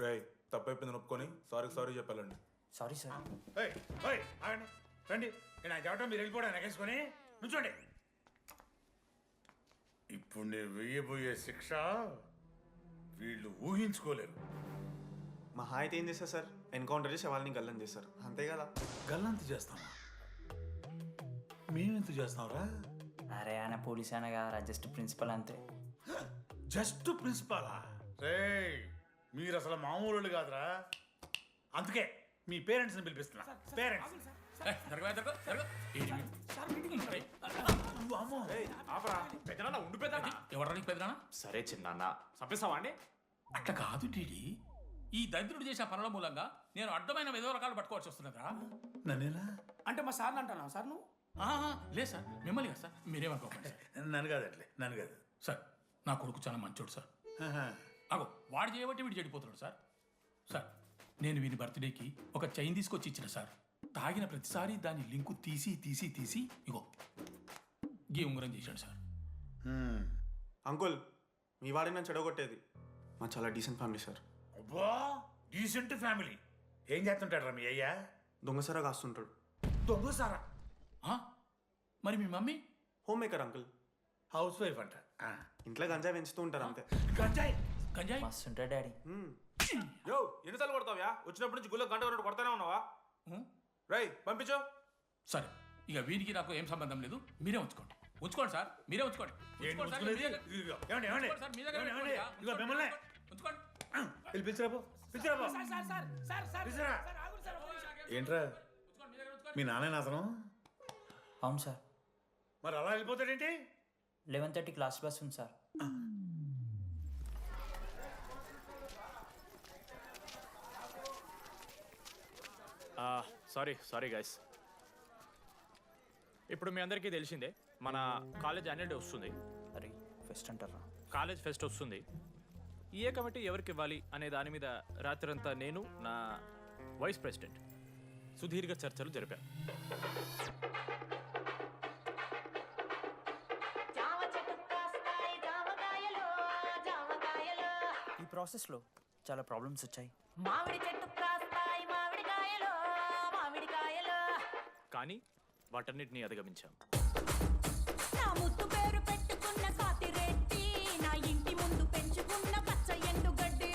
రేయ్ తప్పైపోయింది ఒప్పుకొని సారీ చెప్పాలండి. Sorry sir. ఆగండి రండి. నేను చెప్పడం మీరు వెళ్ళిపోవడం ఎగేసుకొని నుంచోండి. ఇప్పుడు నేను వెయ్యబోయే శిక్ష వీళ్ళు ఊహించుకోలేరు. మహా అయితే ఏం చేస్తారు సార్? ఎన్కౌంటర్ చేసి వాళ్ళని గల్లం చేస్తారు, అంతే కదా? గల్లంత చేస్తామా? మేమెంత చేస్తాంరా? అరే ఆయన పోలీస్ అయినా కదా, జస్ట్ ప్రిన్సిపల్ అంతే. జస్ట్ ప్రిన్సిపాలా? రేయ్ మీరు అసలు మామూలు కాదురా. అందుకే మీ పేరెంట్స్ని పిలిపిస్తున్నా. పేరెంట్స్ సరే చిన్న చంపేస్తావా అండి? అట్లా కాదు టీడీ, ఈ దరిద్రుడు చేసిన పనుల మూలంగా నేను అడ్డమైన విధవ రకాలు పట్టుకోవాల్సి వస్తున్నదా? నన్నేనా? అంటే మా సార్ని అంటున్నా సార్ నువ్వు? లేదు సార్, మిమ్మల్ని కదా సార్, మీరేమనుకోకండి సార్. నన్ను కాదట్లే, నన్ను కాదు సార్. నా కొడుకు చాలా మంచోడు సార్. అగో వాడు చేయబట్టి వీడు చెడిపోతున్నాడు సార్. సార్ నేను వీని బర్త్డేకి ఒక చైన్ తీసుకొచ్చి ఇచ్చిన సార్. తాగిన ప్రతిసారి దాని లింకు తీసి ఇగో గీ ఉంగరం చేశాడు సార్. అంకుల్, మీ వాడిని నన్ను చెడగొట్టేది. మా చాలా డీసెంట్ ఫ్యామిలీ సార్. అబ్బా డీసెంట్ ఫ్యామిలీ. ఏం చేస్తుంటాడు రా మీ అయ్యా? దొంగసరా కాస్తుంటాడు. దొంగసారా? మరి మీ mummy? Home maker uncle. House wife అంట. ఇంట్లో గంజాయి పెంచుతూ ఉంటారు అంతే. గంజాయి గంజాయి మస్తు ఉంటాడు డాడీ. యో ఎన్నిసార్లు కొడతావ్యా? వచ్చినప్పటి నుంచి గుళ్ళ గంట కొట్టు కొడతానే ఉన్నావా? రేయ్ పంపించు. సరే ఇక వీరికి నాకు ఏం సంబంధం లేదు, మీరే ఉంచుకోండి సార్, మీరే ఉంచుకోండి. ఉంచుకోండి సార్, మీ దగ్గర- ఉంచుకోండి సార్, మీ దగ్గర ఉంచుకోండి. ఇదిగో మిమ్మల్ని ఉంచుకోండి. పిలిపిచ్చిరాబో. ఏంట్రా ఉంచుకోండి, మీ దగ్గర ఉంచుకోండి. మీ నాన్న అతను? అవును సార్. మరి అలా వెళ్ళిపోతాడేంటి? 11:30 క్లాస్ బస్ ఉంది సార్. Sorry guys. ఇప్పుడు మీ అందరికీ తెలిసిందే మన కాలేజ్ యాన్యువల్ డే వస్తుంది. అరే ఫెస్ట్ అంటారా? కాలేజ్ ఫెస్ట్ వస్తుంది. ఏ కమిటీ ఎవరికి ఇవ్వాలి అనే దాని మీద రాత్రంతా నేను నా వైస్ ప్రెసిడెంట్ సుదీర్ఘ చర్చలు జరిపాను. ఈ ప్రాసెస్లో చాలా ప్రాబ్లమ్స్ వచ్చాయి. మామిడి చెట్టు కాస్తాయి మామిడికాయలు మామిడికాయలు. కానీ వాటన్నిటిని అధిగమించాం. నా ముద్దు పేరు పెట్టుకున్న కాతిరెడ్డి, నా ఇంటి ముందు పెంచుకున్న పచ్చ ఎండుగడ్డి.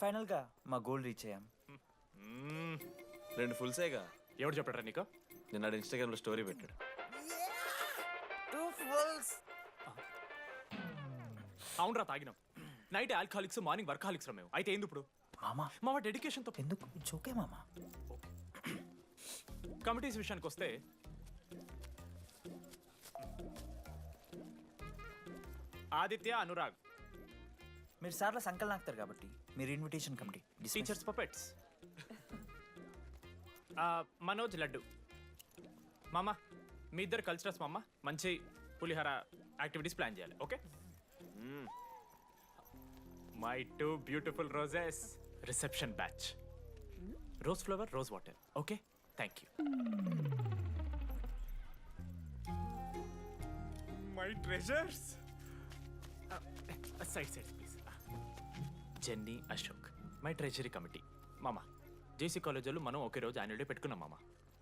ఫైనల్గా మా గోల్ రీచ్ అయ్యాం. 2 ఫుల్సేగా. ఎవరు చెప్పారా నీకు? నిన్న ఇన్స్టాగ్రామ్లో స్టోరీ పెట్టాడు. 2 ఫుల్స్. అవునరా తాగినాం. నైట్ ఆల్కహాలిక్స్, మార్నింగ్ వర్కాలిక్స్ రా మేము. అయితే ఏంది ఇప్పుడు? మామా మా డెడికేషన్తో ఎందుకు? ఇట్స్ ఓకే మామా. కమిటీస్ విషయానికి వస్తే ఆదిత్య, అనురాగ్ మీరు సార్ల సంకల్ నాకుతారు కాబట్టి మీరు invitation committee. Teachers puppets. Manoj, laddu. మామ మీ ఇద్దరు కల్చరల్స్ మామ. మంచి పులిహార యాక్టివిటీస్ ప్లాన్ చేయాలి. Okay? My 2 beautiful roses reception batch. Rose flower, rose water. Okay, thank you. My treasures. Side please. Jenny, Ashok my treasury committee. మామ జేసీ కాలేజీలో మనం ఒకే రోజు యాన్యువల్ డే పెట్టుకున్నాం మామ.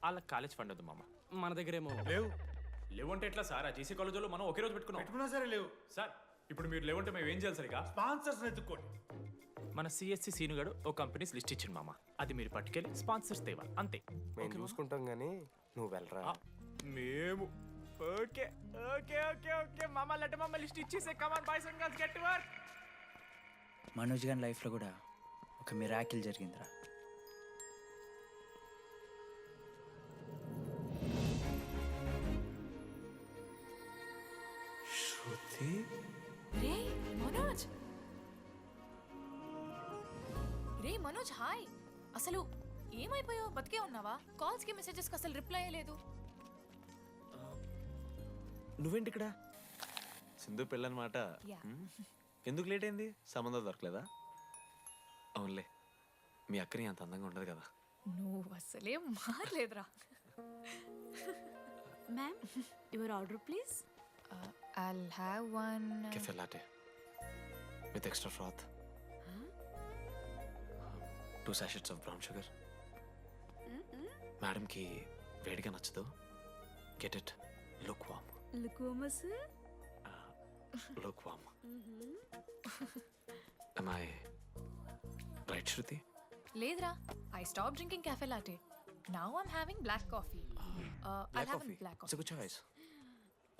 వాళ్ళకి కాలేజ్ ఫండ్ ఉంది మామ. మన దగ్గర ఏమో లేవు అంటే ఎట్లా సార్? ఆ జేసీ కాలేజీలో మనం ఒకే రోజు పెట్టుకున్నా సరే లేవు సార్. ఇప్పుడు మీరు లేవంటే మేము ఏం చేయాలి సరిగా? స్పాన్సర్స్ ఎత్తుక్కోండి. మన సిఎస్సి సీనుగాడు ఓ కంపెనీస్ లిస్ట్ ఇచ్చింది మామ. అది మీరు పట్టుకెళ్ళి స్పాన్సర్స్ తేవాలి అంతే. మేము చూసుకుంటాం కానీ నువ్వు వెళ్ళరా. మేము ఓకే ఓకే ఓకే ఓకే మామ. లెట్ మామ లిస్ట్ ఇచ్చేసే. Come on boys and girls, get to work. Manoj గారి లైఫ్లో కూడా ఒక మిరాకిల్ జరిగిందిరా. శృతి, రే మనోజ్. రే మనోజ్, హాయ్. అసలు ఏమైపోయావు? బతికే ఉన్నావా? కాల్స్ కి మెసేజెస్ కి అసలు రిప్లై లేదు. నువ్వేంటి ఇక్కడ? సింధు పెళ్ళనమాట. యా. ఎందుకు లేట్ అయింది? సంబంధం దొరకలేదా? అవునులే, మీ అక్కని అంత అందంగా ఉండదు కదా. నువ్వు అసలే మారలేదురా. Ma'am, your order please. I'll have one. Cafe latte. With extra froth 2 sachets of brown sugar. మేడంకి వేడిగా నచ్చదు. Get it look warm. లుకోమస్ look warm. Am I right, Shruti? లేదురా I stop drinking cafe latte. Now I'm having black coffee. I'll have a black It's a coffee. good choice.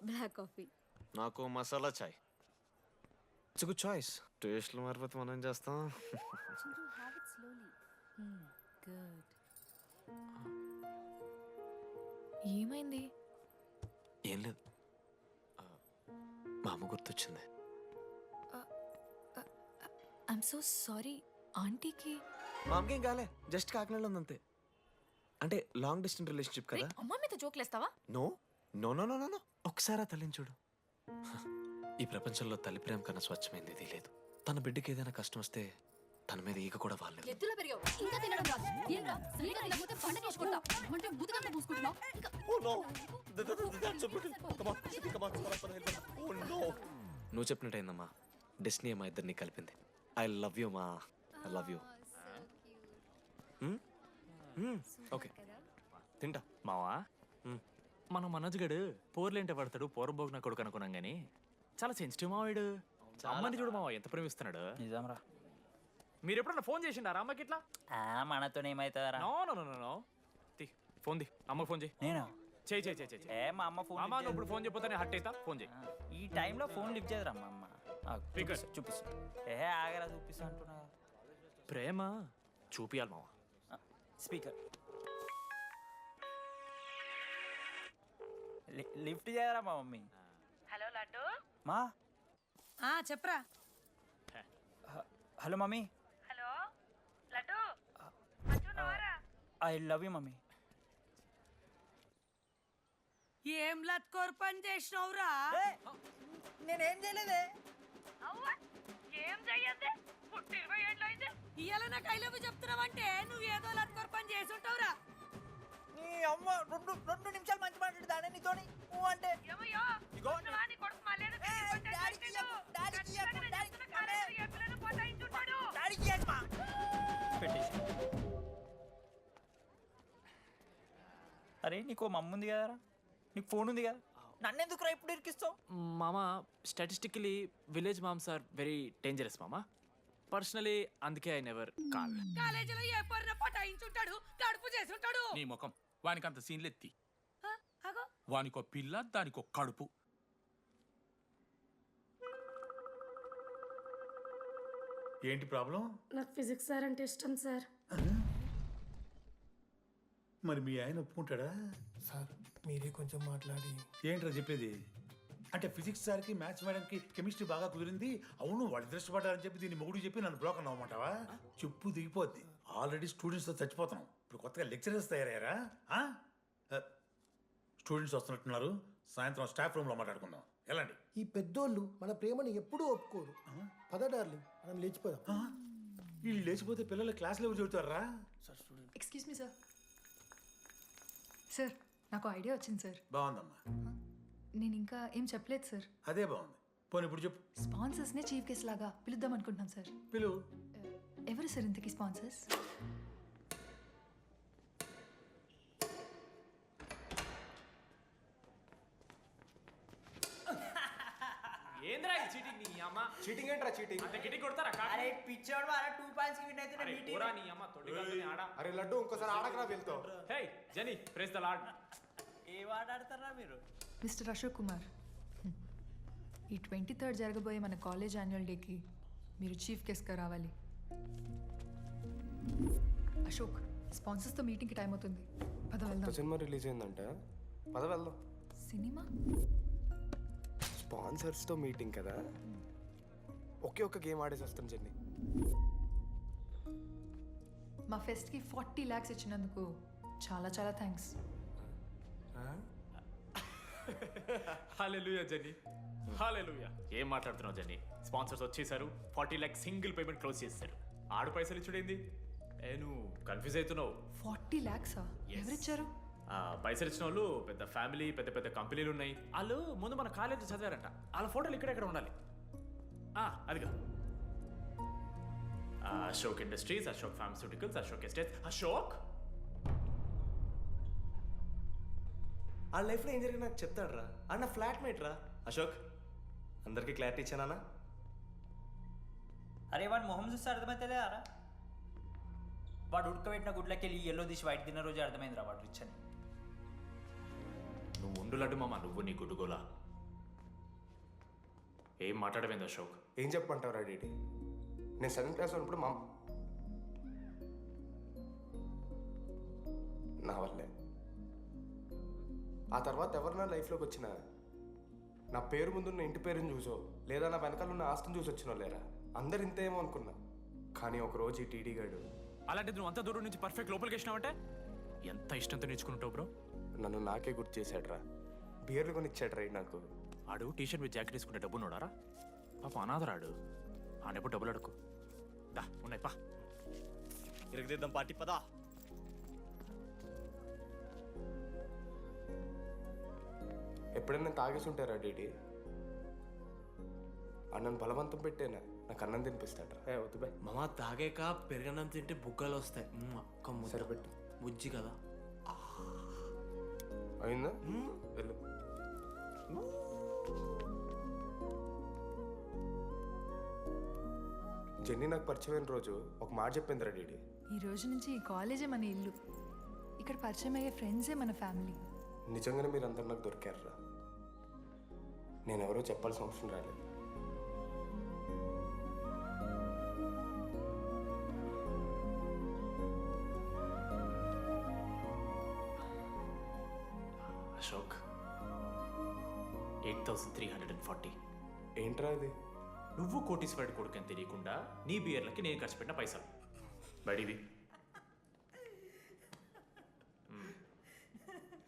Black coffee నాకు masala chai. It's good choice. టేస్ట్లు మారిపోతే మనం ఏం చేస్తాం? Have it slowly good ఏమైంది? ఏం లేదు, మా అమ్మ గుర్తొచ్చింది. I'm so sorry. ఆంటీకి మా అమ్మకేం కాలే, జస్ట్ కాకినాడలో ఉందంతే. అంటే లాంగ్ డిస్టెన్స్ రిలేషన్షిప్ కదా. అమ్మ మీద జోకులేస్తావా? No no no no no ఒకసారి ఆ తల్లిని చూడు. ఈ ప్రపంచంలో తల్లి ప్రేమ కన్నా స్వచ్ఛమైంది ఇది లేదు. తన బిడ్డకి ఏదైనా కష్టం వస్తే తన మీద ఈగ కూడా వాళ్ళలేదు. ఎత్తులో పెరిగావు ఇంకా తినడం రాదు ఏంట్రా సరిగా తినకపోతే పంట చేసుకుంటా అంటే ముదుగంతా పూసుకుంటున్నావు నువ్వు చెప్పినట్టయిందమ్మా, డెస్టినీ మా ఇద్దరిని కలిపింది. ఐ లవ్ యూ మా, ఐ లవ్ యూ. ఓకే తింటా. మావా మన మనోజ్ గడు పోర్లేంటే పడతాడు, పోరబోగు నా కొడుకు అనుకున్నాం గానీ చాలా సెన్సిటివ్ మావాడు. అమ్మని చూడు మావా ఎంత ప్రేమిస్తున్నాడు. నిజంరా. మీరు ఎప్పుడన్నా ఫోన్ చేసిండారా అమ్మకి ఇట్లా? మనతో ఏమైతుందరా? No no no no no తీ ఫోన్ ది, అమ్మకి ఫోన్ చేయి. నేను చేయి చేయి చేయి చేయి. ఏ మా అమ్మ ఫోన్ అమ్మ నువ్వు ఇప్పుడు ఫోన్ చెప్పితే హట్ అవుతా. ఫోన్ చేయి. ఈ టైంలో ఫోన్ లిఫ్ట్ చేయదురా మా అమ్మ. Speaker. చూపిస్తా. ఏ ఆగరా చూపిస్తా అంటున్నా. ప్రేమ చూపియాలి మావా. స్పీకర్ లిఫ్ట్ చేయరా మా మమ్మీ. హలో లడ్డు మా చెప్పరా hello mummy. Hello laddu I love you mummy. ఏం లత్కోర్ పని చేసినవురా నేనేం చేయలేదే. ఏం చెయ్యద్దే పుట్టి 20 ఏళ్ళు అయితే ఇయ్యాల నాకు ఐ లవ్ చెప్తున్నావంటే నువ్వు ఏదో లత్కోర్ పని చేసి ఉంటావురా. నీ అమ్మ రెండు నిమిషాలు మంచి మాట్లాడుతానే నీతోని. నువ్వు అంటే ఏమయ్యో వస్తున్నావా? నీ కొడుకు మళ్ళేదో తిరిగి కొట్టేసి ఖచ్చితంగా నేను చెప్తున్న కాలేజీలో ఏ పిల్లను పోతాయించుంటాడు. పెట్టేసి. అరే నీకు మమ్మ ఉంది కదరా, నీకు ఫోన్ ఉంది కదా, నన్నెందుకురా ఇప్పుడు ఇరికిస్తావు? మామ statistically village moms are very dangerous మామ. పర్సనలీ అందుకే ఐ నెవర్ కాల్. కాలేజీలో ఏ పొరిన పోతాయించుంటాడు, కడుపు చేసి ఉంటాడు. నీ ముఖం వానికి అంత సీన్లెత్తి. అగో వానికో పిల్ల దానికో కడుపు. ఏంటి ప్రాబ్లం? నాకు ఫిజిక్స్ సార్ అంటే ఇష్టం సార్. మరి మీ ఆయన ఒప్పుకుంటాడా? సార్ మీరే కొంచెం మాట్లాడి. ఏంట్రా చెప్పేది? అంటే ఫిజిక్స్ సార్కి మ్యాథ్స్ మేడంకి కెమిస్ట్రీ బాగా కుదిరింది, అవును వాళ్ళు ఇష్టపడ్డారని చెప్పి దీన్ని మొగుడు చెప్పి నన్ను బ్రోక్ అన్నమాటవా? చెప్పు దిగిపోద్ది. ఆల్రెడీ స్టూడెంట్స్తో చచ్చిపోతున్నాం, ఇప్పుడు కొత్తగా లెక్చరర్స్ తయారయ్యారా? స్టూడెంట్స్ వస్తున్నట్టున్నారు, సాయంత్రం స్టాఫ్ రూమ్లో మాట్లాడుకుందాం. వెళ్ళండి. ఈ పెద్దోళ్ళు మన ప్రేమని ఎప్పుడూ ఒప్పుకోరు. పద డార్లింగ్ మనం లేచిపోదాం. వీళ్ళు లేచిపోతే పిల్లలు క్లాస్లో ఎవరు చెబుతారా? Excuse me sir. సార్ నాకు ఐడియా వచ్చింది సార్. బాగుందమ్మా, నేను ఇంకా ఏం చెప్పలేదు సార్. అదే బాగుంది. పోనీ ఇప్పుడు చెప్పు. స్పాన్సర్స్నే చీఫ్ గెస్ట్ లాగా పిలుద్దాం అనుకుంటున్నాం సార్. పిలువు. ఎవరు సార్ ఇంతకీ స్పాన్సర్స్? ఏంద్రా ఈ చీటింగ్ నీ అమ్మ? చీటింగ్ ఏంట్రా చీటింగ్? అంత గిటి కొడతారా కాకి? అరే పిచ్చోడు వారా 2 పాయింట్స్ కి విన్ అయితే అరే పోరా నీ అమ్మ తొడి గంటని ఆడ. అరే లడ్డు ఇంకోసారి ఆడకరా వెళ్తావు. హే జెనీ ప్రెస్ ద లార్డ్. ఏ ఆడతారా మీరు? మిస్టర్ అశోక్ కుమార్, ఈ 23rd జరగబోయే మన కాలేజ్ యాన్యువల్ డేకి మీరు చీఫ్ గెస్ట్గా రావాలి. అశోక్, స్పాన్సర్స్తో మీటింగ్కి టైం అవుతుంది, పద వెళ్దాం. సినిమా రిలీజ్ అయిందంట, పద వెళ్దాం. సినిమా? స్పాన్సర్స్తో మీటింగ్ కదా, ఒకే ఒక్క గేమ్ ఆడేసి వస్తాం జెన్నీ. మా ఫెస్ట్కి 40 lakhs ఇచ్చినందుకు చాలా చాలా థ్యాంక్స్. హల్లెలూయా జెన్నీ, హల్లెలూయా. ఏం మాట్లాడుతున్నావు జెన్నీ? స్పాన్సర్స్ వచ్చేసారు, 40 lakhs సింగిల్ పేమెంట్ క్లోజ్ చేస్తారు. ఆడు పైసలు ఇచ్చుడేంది? నువ్వు కన్ఫ్యూజ్ అవుతున్నావు. 40 lakhs ఎవరిచ్చారు? పైసలు ఇచ్చిన వాళ్ళు పెద్ద ఫ్యామిలీ, పెద్ద పెద్ద కంపెనీలు ఉన్నాయి. వాళ్ళు ముందు మన కాలేజీ చదివారంట, వాళ్ళ ఫోటోలు ఇక్కడెక్కడ ఉండాలి. అదిగా Ashok industries, Ashok pharmaceuticals, Ashok estates. Ashok ఆ లైఫ్లో ఏం జరిగింది నాకు చెప్తాడు రా. అన్న ఫ్లాట్ మేట్ రా అశోక్. అందరికీ క్లారిటీ ఇచ్చానా? అరే వాడు మొహం చూస్తే అర్థమైతే అరా. వాడు ఉడకబెట్టిన గుడ్లకి వెళ్ళి ఎల్లో తీసి వైట్ తిన్న రోజు అర్థమైందిరా వాడు రిచ్ అని. నువ్వు ఉండులడ్డు మామ, నువ్వు నీ గుడ్డుగోలా. ఏం మాట్లాడమైంది అశోక్? ఏం చెప్పమంటావు రా డీటీ? నేను 7th క్లాస్లో ఉన్నప్పుడు నా వల్లే. ఆ తర్వాత ఎవరు నా లైఫ్లోకి వచ్చినా నా పేరు ముందున్న ఇంటి పేరుని చూసో లేదా నా వెనకాల ఉన్న ఆస్తిని చూసి వచ్చినో లేరా, అందరు ఇంతేమో అనుకున్నా. కానీ ఒకరోజు ఈ టీడీ గాడు అలాంటిది నువ్వు అంత దూరం నుంచి పర్ఫెక్ట్ లోపలికి వేసినావంటే ఎంత ఇష్టంతో నేర్చుకుంటావు బ్రో. నన్ను నాకే గుర్తు చేశాడు రా. బియర్లు కొని ఇచ్చాడు రా నాకు. ఆడు టీషర్ట్ విత్ జాకెట్ వేసుకుంటే డబ్బు నోడారా? పాప అనాథరాడు. ఆనెప్పుడు డబ్బులు అడుకు. దా ఉన్నాయి పా. ఇరగదిద్దాం పార్టీ పదా. ఎప్పుడైనా తాగేసి ఉంటారా డీటీ? అన్నను బలవంతం పెట్టేనా నాకు అన్నం తినిపిస్తాడు. వద్దు బాయ్ మామ, తాగాక పెరగన్నం తింటే బుగ్గలు వస్తాయి. సరిపెట్టు. బుజ్జి కదా. అయిందా? వెళ్ళు. జెన్నీ నాకు పరిచయమైన రోజు ఒక మాట చెప్పిందిరా డీడీ. ఈ రోజు నుంచి ఈ కాలేజే మన ఇల్లు. ఇక్కడ పరిచయం అయ్యే ఫ్రెండ్సే మన ఫ్యామిలీ. నిజంగానే మీరు అందరు నాకు దొరికారురా. నేను ఎవరో చెప్పాల్సిన అవసరం రాలేదు. అశోక్ 8,340. ఏంట్రా ఇది? నువ్వు కోటీశ్వరుడి కొడుకు అని తెలియకుండా నీ బియర్లకి నేను ఖర్చు పెట్టిన పైసలు బడివి.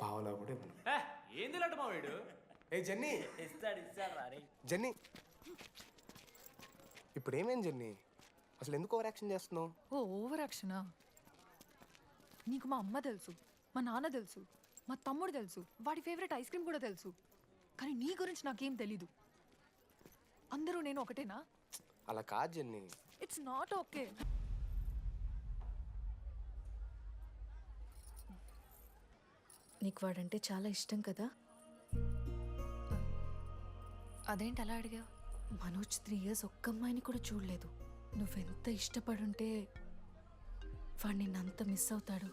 పావలా కూడా ఇవ్వను. ఏంది లాంటి మా వీడు? ఏ జెన్నీ, ఇస్తాడు రే. జెన్నీ ఇప్పుడు ఏమేం జెన్నీ? అసలు ఎందుకు ఓవర్ యాక్షన్ చేస్తున్నావు? ఓ ఓవర్ యాక్షనా? నీకు మా అమ్మ తెలుసు, మా నాన్న తెలుసు, మా తమ్ముడు తెలుసు, వాడి ఫేవరెట్ ఐస్ క్రీమ్ కూడా తెలుసు. కానీ నీ గురించి నాకేం తెలీదు. అందరూ నేను ఒకటేనా? అలా కాదు జెన్నీ. It's not okay. నీకు వాడంటే చాలా ఇష్టం కదా? అదేంటి అలా అడిగా? మనోజ్ 3 years ఒక్క అమ్మాయిని కూడా చూడలేదు. నువ్వెంత ఇష్టపడుంటే వాడు నిన్నంత మిస్ అవుతాడు.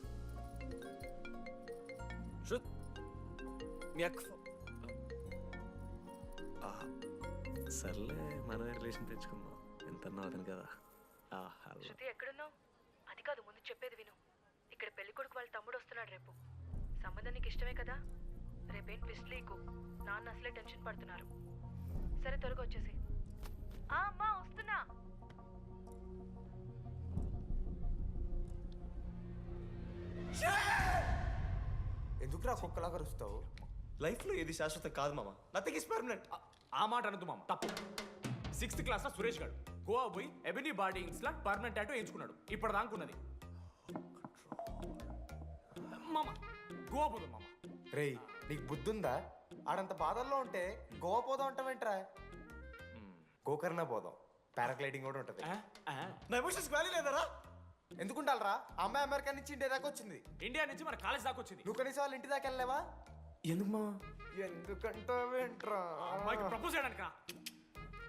సర్లే, మనమే రిలేషన్ పెంచుకుందాం. ఎంత అతను కదా. శృతి ఎక్కడున్నావు? అది కాదు, ముందు చెప్పేది విను. ఇక్కడ పెళ్లి కొడుకు వాళ్ళ తమ్ముడు వస్తున్నాడు రేపు. సంబంధం నీకు ఇష్టమే కదా? రేపేం ట్విస్ట్ లీకు. నాన్న అసలే టెన్షన్ పడుతున్నారు. సరే త్వరగా వచ్చేసి. అమ్మా వస్తున్నా. ఎందుకురా కుక్కలాగా రుస్తావు? లైఫ్లో ఏది శాశ్వతం కాదు మామ. Nothing is permanent. ఆ మాట అనద్దు మామ, తప్పు. 6th క్లాస్లో సురేష్ గారు గోవా పోయి ఎబినీ బాడీ ఇంగ్స్లా పర్మనెంట్ టాటూ వేయించుకున్నాడు. ఇప్పటిదానుకున్నది మామ. గోవా పోదాం మామ. రేయ్, నీకు బుద్ధుందా? ఆడంత బాధల్లో ఉంటే గోవా పోదాం అంటావేంట్రా? గోకర్ణ పోదాం. పారాగ్లైడింగ్ కూడా ఉంటుంది. నా ఎమోషన్స్ వ్యాలీ లేదరా? ఎందుకుంటారా? అమ్మాయి అమెరికా నుంచి ఇండియా దాకా వచ్చింది. ఇండియా నుంచి మన కాలేజ్ దాకా వచ్చింది. నువ్వు కనీసం వాళ్ళ ఇంటి దాకా వెళ్ళలేవా? ఎందుకు మా? ఎందుకంటావేంట్రా? అమ్మాయికి ప్రపోజ్ చేయడానికి.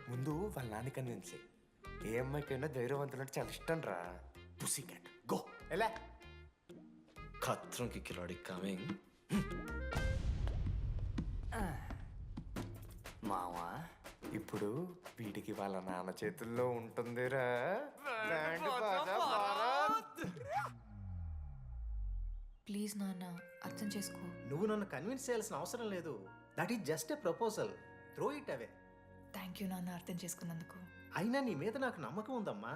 ముందు వాళ్ళ నాన్న కన్విన్స్. ఏ అమ్మాయికైనా ధైర్యవంతులంటే చాలా ఇష్టం రా. పుసి క్యాట్ గో. ఎలా? ఖత్రం కి కిలాడి కమింగ్. మావా, ఇప్పుడు వీడికి వాళ్ళ నాన్న చేతుల్లో ఉంటుందిరా. ప్లీజ్ నాన్న, అర్థం చేసుకో. నువ్వు నన్ను కన్విన్స్ చేయాల్సిన అవసరం లేదు. That is just a proposal. Throw it away. Thank you నాన్న, అర్థం చేసుకున్నందుకు. అయినా నీ మీద నాకు నమ్మకం ఉందమ్మా.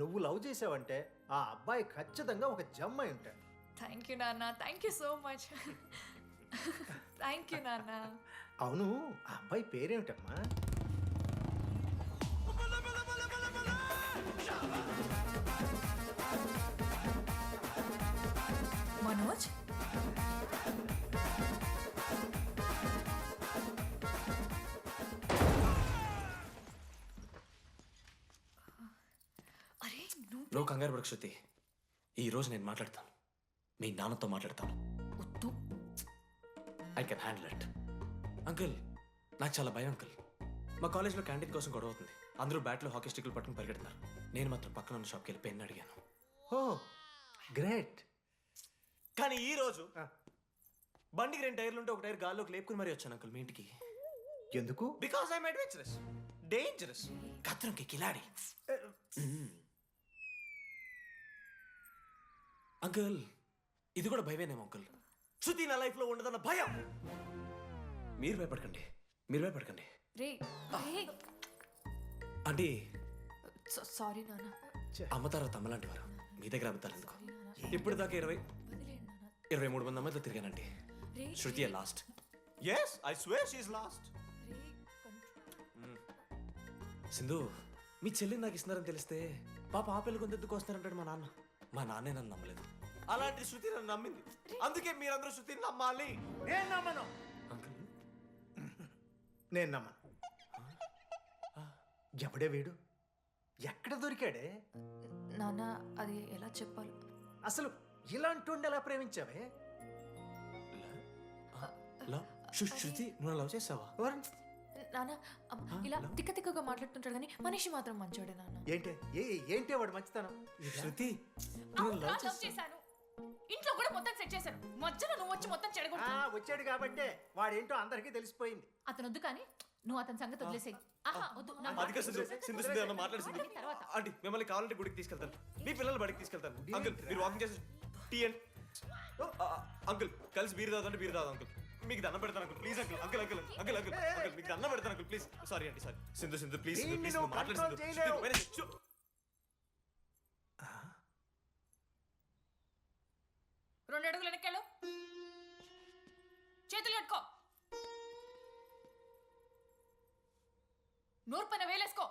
నువ్వు లవ్ చేసావంటే ఆ అబ్బాయి ఖచ్చితంగా ఒక జమ్మాయి ఉంటాడు. థ్యాంక్ యూ నాన్న, thank you so much. Thank you నాన్న. అవును, ఆ అబ్బాయి పేరేమిటమ్మా? మనోజ్. అరే నువ్వు నువ్వు కంగారు పడకు శృతి. ఈ రోజు నేను మాట్లాడతాను, మీ నాన్నతో మాట్లాడతాను. వద్దు. I can handle it. Uncle, నాకు చాలా భయం అంకుల్. మా కాలేజ్లో క్యాంటీన్ కోసం గొడవ అవుతుంది. అందరూ బ్యాట్లో హాకీ స్టిక్లు పట్టుకుని పరిగెడుతున్నారు. నేను మాత్రం పక్కన ఉన్న షాప్కి వెళ్ళి పెన్ అడిగాను. ఓ గ్రేట్. కానీ ఈ రోజు బండికి 2 టైర్లు ఉంటే ఒక టైర్ గాల్లోకి లేపుకుని మరీ వచ్చాను అంకుల్ మీ ఇంటికి. ఎందుకు? బికాస్ ఐఎమ్ అడ్వెంచరస్, డేంజరస్, ఖత్రంకి కిలాడి. అంకుల్, ఇది కూడా భయమేనేమో అంకుల్. శృతి నా లైఫ్లో ఉండదన్న భయం. మీరు భయపడకండి, మీరు భయపడకండి. రే రే అంటే సారీ నాన్న. అమ్మ తర్వాత అమ్మ లాంటి వారు, మీ దగ్గర అబద్ధాలు ఎందుకు? ఇప్పుడు దాకా 23 మంది అమ్మాయితో తిరిగానండి. Shruti last. Yes, I swear she is last. Sindhu, మీ చెల్లిని నాకు ఇస్తున్నారని తెలిస్తే పాప ఆ పిల్ల కొంతెత్తుకు వస్తారంటాడు మా నాన్న. మా నాన్నే నన్ను నమ్మలేదు. అలాంటి శృతి నన్ను నమ్మింది. అందుకే మీరందరూ శృతిని నమ్మాలి. నేను నమ్మను. అంకుల్, నేను నమ్మను. ఎవడే వీడు? ఎక్కడ దొరికాడే? నాన్న అది ఎలా చెప్పాలి? అసలు ఇలాంటి ఎలా ప్రేమించావే? శృతి, నువ్వు లవ్ చేసావా? నాన్న ఇలా తిక్క తిక్కగా మాట్లాడుతుంటాడు కానీ మనిషి మాత్రం మంచోడే నాన్న. ఏంటే వాడు మంచితనం? శృతి, లవ్ చేశాను. ఇంట్లో కూడా మొత్తం సెట్ చేశాను. మధ్యలో నువ్వు వచ్చి మొత్తం చెడగొట్టావు. వచ్చాడు కాబట్టే వాడేంటో అందరికీ తెలిసిపోయింది. అతను వద్దు కానీ నువ్వు అతని సంగతి వదిలేసేయి. ఆహా వద్దు. అదిగా సింధు, సింధు సింధు అన్న మాట్లాడి తర్వాత ఆంటీ, మిమ్మల్ని కావాలంటే గుడికి తీసుకెళ్తాను. మీ పిల్లలు బడికి తీసుకెళ్తాను. అంకుల్, మీరు వాకింగ్ చేసి టీ అండ్ అంకుల్ కలిసి బీర్ తాగుతుంటే బీర్ తాగు అంకుల్. మీకు దండం పెడతాను uncle, please uncle. Uncle uncle uncle uncle uncle మీకు దండం పెడతాను అంకుల్, ప్లీజ్. సారీ అండి, sorry. Sindhu Sindhu please, please మాట్లాడి సింధు. 2 అడుగులు వెనక్కెళ్ళు. చేతులు కట్టుకో. నోరు పైన వేలేసుకో.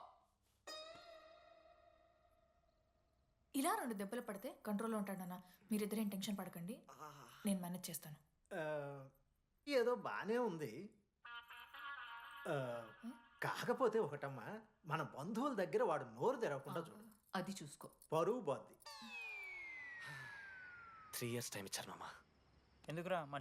ఇలా 2 దెబ్బలు పడితే కంట్రోల్లో ఉంటాడన్నా. మీరిద్దరేం టెన్షన్ పడకండి, నేను మేనేజ్ చేస్తాను. ఏదో బానే ఉంది. కాకపోతే ఒకటమ్మా, మన బంధువుల దగ్గర వాడు నోరు తెరవకుండా చూడు. అది చూసుకో. పరువు బాద్ది. 3 years టైం ఇచ్చారు మామ. ఎందుకురా